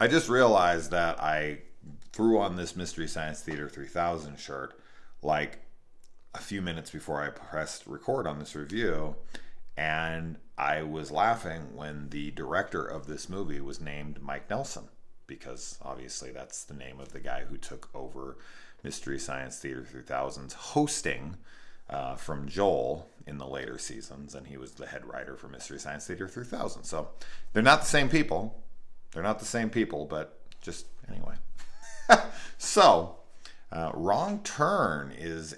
I just realized that I threw on this Mystery Science Theater 3000 shirt like a few minutes before I pressed record on this review, and I was laughing when the director of this movie was named Mike Nelson, because obviously that's the name of the guy who took over Mystery Science Theater 3000's hosting from Joel in the later seasons, and he was the head writer for Mystery Science Theater 3000. So they're not the same people. They're not the same people, but just anyway. So, Wrong Turn is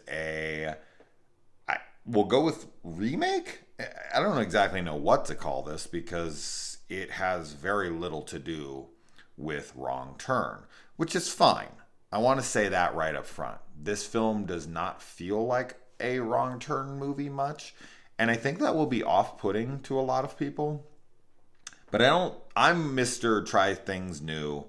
we'll go with remake. I don't exactly know what to call this because it has very little to do with Wrong Turn, which is fine. I want to say that right up front. This film does not feel like a Wrong Turn movie much, and I think that will be off-putting to a lot of people. But I'm Mr. Try things new,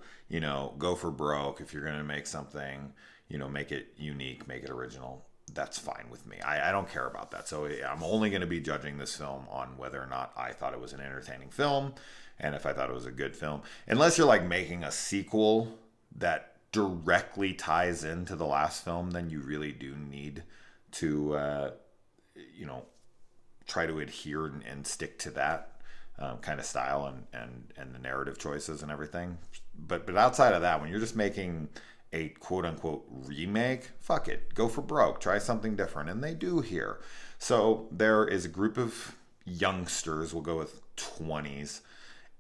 go for broke. If you're going to make something, make it unique, make it original. That's fine with me. I don't care about that. So I'm only going to be judging this film on whether or not I thought it was an entertaining film and if I thought it was a good film. Unless you're like making a sequel that directly ties into the last film, then you really do need to, try to adhere and stick to that kind of style and the narrative choices and everything. But outside of that, when you're just making a quote unquote remake, fuck it, go for broke, try something different, and they do here. So there is a group of youngsters, we'll go with 20s,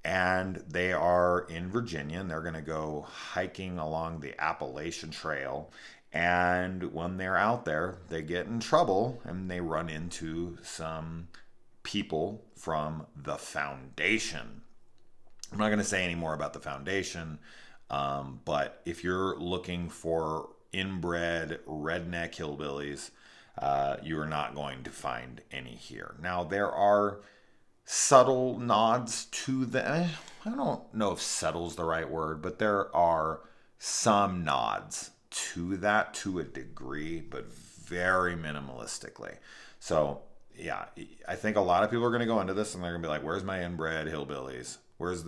and they are in Virginia, and they're going to go hiking along the Appalachian Trail. And when they're out there, they get in trouble and they run into some people from the Foundation. I'm not going to say any more about the Foundation, but if you're looking for inbred redneck hillbillies, you are not going to find any here. Now, there are subtle nods to the. I don't know if subtle's the right word, but there are some nods to that to a degree, but very minimalistically. So yeah, I think a lot of people are going to go into this and they're going to be like, where's my inbred hillbillies? Where's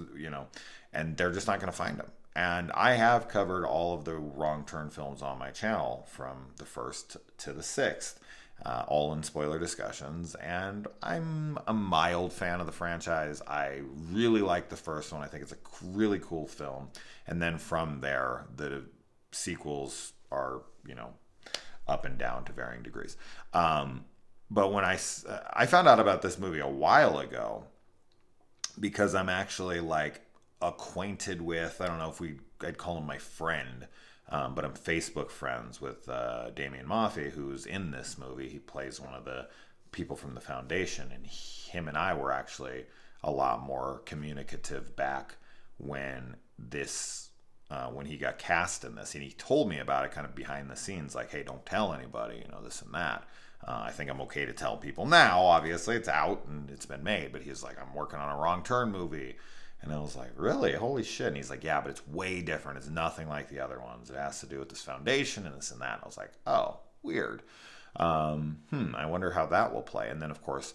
and they're just not going to find them. And I have covered all of the Wrong Turn films on my channel from the first to the sixth, all in spoiler discussions. And I'm a mild fan of the franchise. I really like the first one. I think it's a really cool film. And then from there, the sequels are, up and down to varying degrees. But when I found out about this movie a while ago, because I'm actually like acquainted with, I don't know if I'd call him my friend, but I'm Facebook friends with Damian Maffei, who's in this movie. He plays one of the people from the Foundation, and him and I were actually a lot more communicative back when when he got cast in this, and he told me about it kind of behind the scenes, like, hey, don't tell anybody, this and that. I think I'm okay to tell people now. Obviously, it's out and it's been made, but he's like, I'm working on a Wrong Turn movie. And I was like, really? Holy shit. And he's like, yeah, but it's way different. It's nothing like the other ones. It has to do with this Foundation and this and that. And I was like, oh, weird. I wonder how that will play. And then, of course,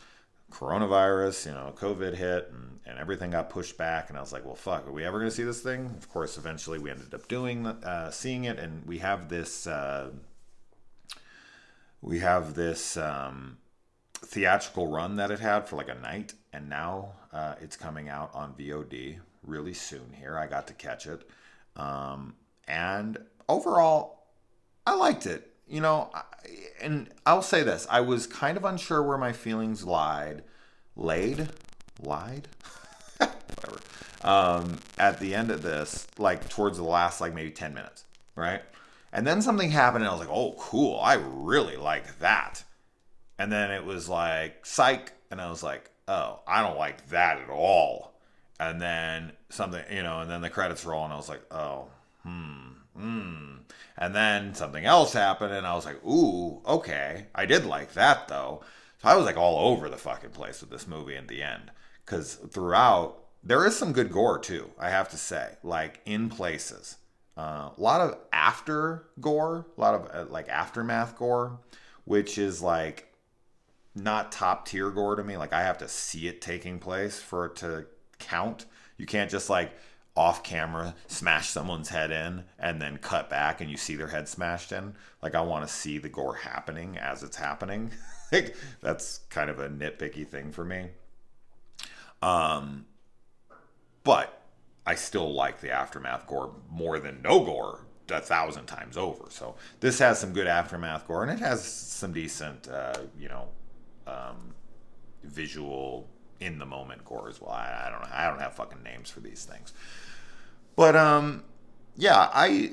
coronavirus, COVID hit and everything got pushed back. And I was like, well, fuck, are we ever going to see this thing? Of course, eventually we ended up seeing it. And we have this theatrical run that it had for like a night, and now it's coming out on VOD really soon here. I got to catch it, and overall I liked it. And I'll say this, I was kind of unsure where my feelings lied whatever, at the end of this, like towards the last like maybe 10 minutes, right? And then something happened and I was like, oh, cool, I really like that. And then it was like, psych. And I was like, oh, I don't like that at all. And then something, and then the credits roll and I was like, oh, And then something else happened and I was like, ooh, okay. I did like that though. So I was like all over the fucking place with this movie at the end. Because throughout, there is some good gore too, I have to say. Like in places. A lot of after gore, a lot of like aftermath gore, which is like not top tier gore to me. Like I have to see it taking place for it to count. You can't just like, off camera smash someone's head in and then cut back and you see their head smashed in. Like, I want to see the gore happening as it's happening. Like, that's kind of a nitpicky thing for me. Um, but I still like the aftermath gore more than no gore 1,000 times over. So this has some good aftermath gore, and it has some decent, visual in the moment gore as well. I don't know. I don't have fucking names for these things, but yeah.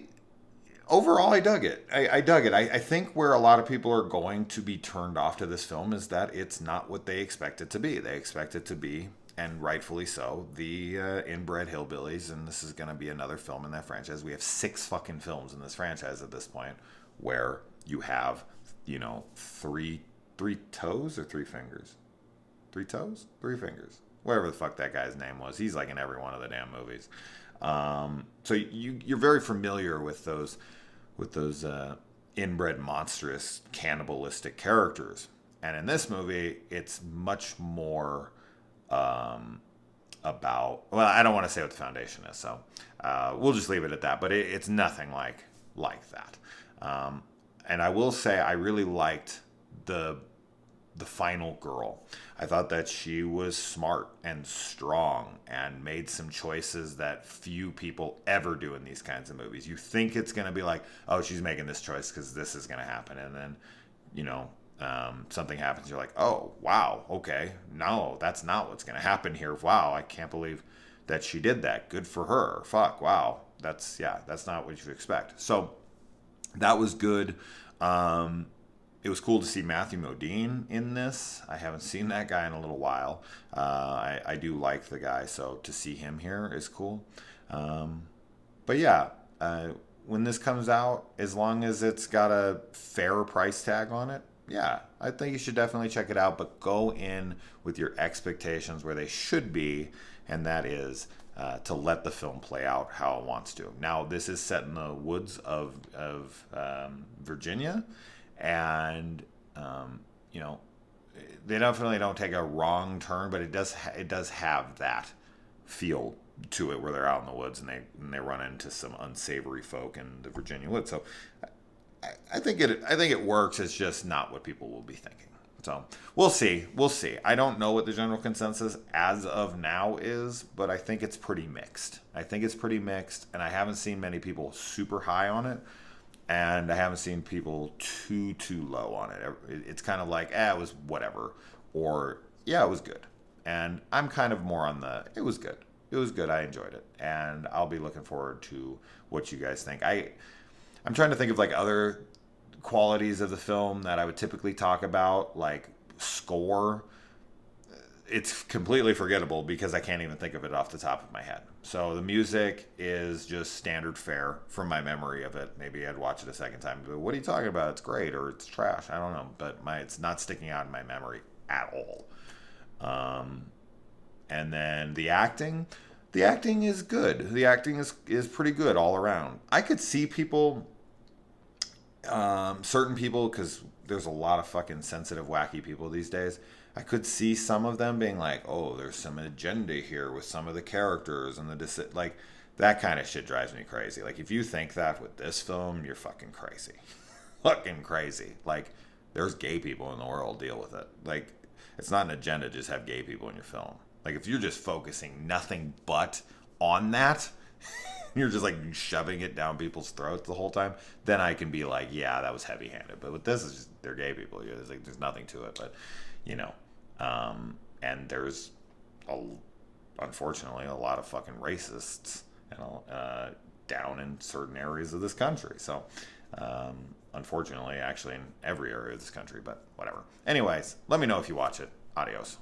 Overall, I dug it. I dug it. I think where a lot of people are going to be turned off to this film is that it's not what they expect it to be. They expect it to be, and rightfully so, the inbred hillbillies, and this is going to be another film in that franchise. We have 6 fucking films in this franchise at this point where you have, three toes or 3 fingers? 3 toes? 3 fingers. Whatever the fuck that guy's name was. He's like in every one of the damn movies. So you're very familiar with those inbred monstrous cannibalistic characters, and in this movie it's much more about, well, I don't want to say what the foundation is, so we'll just leave it at that, but it's nothing like that. And I will say I really liked the final girl. I thought that she was smart and strong and made some choices that few people ever do in these kinds of movies. You think it's going to be like, oh, she's making this choice because this is going to happen. And then, something happens. You're like, oh, wow, okay. No, that's not what's going to happen here. Wow, I can't believe that she did that. Good for her. Fuck, wow. That's not what you expect. So that was good. It was cool to see Matthew Modine in this. I haven't seen that guy in a little while. I do like the guy, so to see him here is cool. But yeah, when this comes out, as long as it's got a fair price tag on it, yeah, I think you should definitely check it out. But go in with your expectations where they should be, and that is to let the film play out how it wants to. Now, this is set in the woods of Virginia. And they definitely don't take a wrong turn, but it does have that feel to it where they're out in the woods and they run into some unsavory folk in the Virginia woods. So I think it works. It's just not what people will be thinking. So we'll see. I don't know what the general consensus as of now is, but I think it's pretty mixed. And I haven't seen many people super high on it. And I haven't seen people too low on it. It's kind of like, it was whatever. Or, yeah, it was good. And I'm kind of more on it was good. It was good. I enjoyed it. And I'll be looking forward to what you guys think. I'm trying to think of like other qualities of the film that I would typically talk about, like score. It's completely forgettable because I can't even think of it off the top of my head. So the music is just standard fare from my memory of it. Maybe I'd watch it a second time. But what are you talking about? It's great or it's trash. I don't know. But it's not sticking out in my memory at all. And then the acting is good. The acting is pretty good all around. I could see people, certain people, because there's a lot of fucking sensitive, wacky people these days. I could see some of them being like, oh, there's some agenda here with some of the characters and like that kind of shit drives me crazy. Like if you think that with this film, you're fucking crazy. Fucking crazy. Like there's gay people in the world, deal with it. Like it's not an agenda to just have gay people in your film. Like if you're just focusing nothing but on that, you're just like shoving it down people's throats the whole time, then I can be like, yeah, that was heavy-handed. But with this, it's just, they're gay people. There's nothing to it. But and there's unfortunately a lot of fucking racists down in certain areas of this country. So unfortunately, actually in every area of this country, but whatever. Anyways, let me know if you watch it. Adios.